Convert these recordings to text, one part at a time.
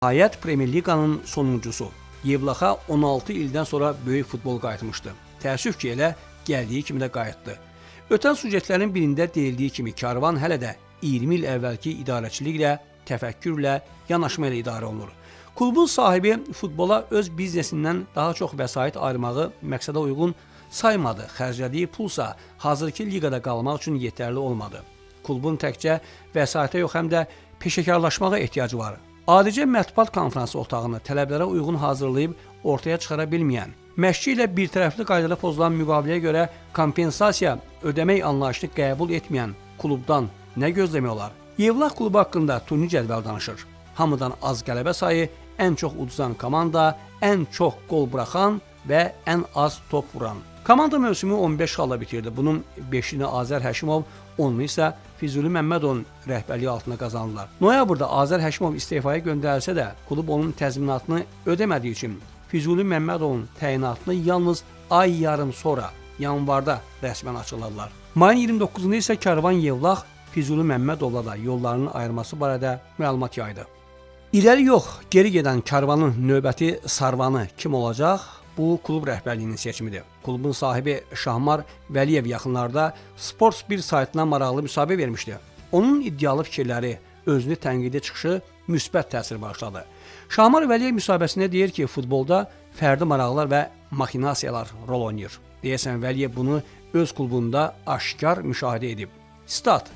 Nəhayət Premyer Liqanın sonuncusu. Yevlaxa 16 ildən sonra böyük futbol qayıtmışdı. Təəssüf ki, elə gəldiyi kimi də qayıtdı. Ötən sujetlərin birində deyildiyi kimi Karvan hələ də 20 il əvvəlki idarəçiliklə, təfəkkürlə, yanaşma ilə idarə olunur. Klubun sahibi futbola öz biznesindən daha çox vəsait ayırmağı məqsədə uyğun saymadı. Xərclədiyi pulsa hazırki liqada qalmaq üçün yetərli olmadı. Klubun təkcə vəsaitə yox, həm də peşəkarlaşmağa ehtiyacı var. Adicə mətbuat konfransı otağını tələblərə uyğun hazırlayıb ortaya çıxara bilməyən, məşqçi ilə birtərəfli qaydada pozulan müqaviləyə görə kompensasiya ödəmək anlayışını qəbul etməyən klubdan nə gözləmək olar? Yevlax klubu haqqında turnir cədvəli danışır. Hamıdan az qələbə sayı, ən çox uduzan komanda, ən çox qol buraxan və ən az top vuran. Komanda mövsümü 15 xalla bitirdi. Bunun 5-ini Azər Həşimov, 10-unu isə Füzuli Məmmədovun rəhbərliyi altında qazandılar. Noyabrda Azər Həşimov istefaya göndərilsə də, klub onun təzminatını ödəmədiyi üçün Füzuli Məmmədovun təyinatını yalnız ay yarım sonra, yanvarda rəsmən açıqladılar. Mayın 29-da isə Karvan Yevlax Füzuli Məmmədovla da yollarının ayırması barədə məlumat yaydı. İrəli yox, geri gedən Karvanın növbəti sarvanı kim olacaq? Bu klub rəhbərliyinin seçimidir. Klubun sahibi Şahmar Vəliyev yaxınlarda Sports 1 saytına maraqlı müsahibə vermişdi. Onun iddialı fikirləri, özünü tənqidi çıxışı müsbət təsir bağışladı. Şahmar Vəliyev müsahibəsində deyir ki, futbolda fərdi maraqlar və maxinasiyalar rol oynayır. Deyəsən Vəliyev bunu öz klubunda aşkar müşahidə edib. Stat: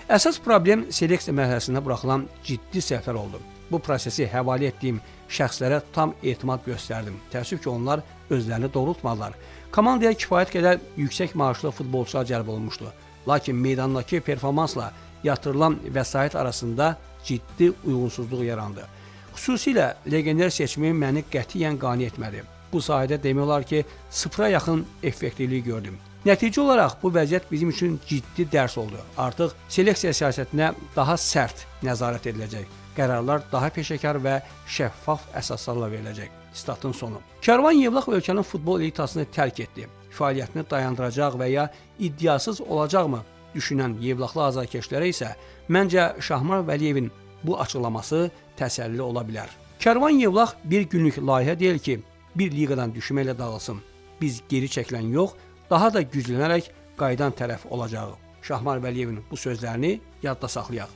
Əsas problem seleksiya mərhələsində buraxılan ciddi səhvlər oldu. Bu prosesi həvalə etdiyim şəxslərə tam etimad göstərdim. Təəssüf ki, onlar özlərini doğrultmadılar. Komandaya kifayət qədər yüksək maaşlı futbolçular cəlb olunmuşdu. Lakin meydandakı performansla yatırılan vəsait arasında ciddi uyğunsuzluq yarandı. Xüsusilə legioner seçimi məni qətiyyən qane etmədi. Bu sahədə demək olar ki, sıfıra yaxın effektivlik gördüm. Nəticə olaraq bu vəziyyət bizim üçün ciddi dərs oldu. Artıq seleksiya siyasətinə daha sərt nəzarət ediləcək. Qərarlar daha peşəkar və şəffaf əsaslarla veriləcək. Statın sonu. Karvan Yevlax ölkənin futbol elitasını tərk etdi. Fəaliyyətini dayandıracaq və ya iddiasız olacaqmı düşünən Yevlaxlı azarkeşlərə isə məncə Şahmar Vəliyevin bu açıqlaması təsəlli ola bilər. Karvan Yevlax bir günlük layihə deyil ki, bir liqadan düşməklə dağılsın. Biz geri çəkilən yox, daha da güclənərək qayıdan tərəf olacağıq. Şahmar Vəliyevin bu sözlərini yadda saxlayaq.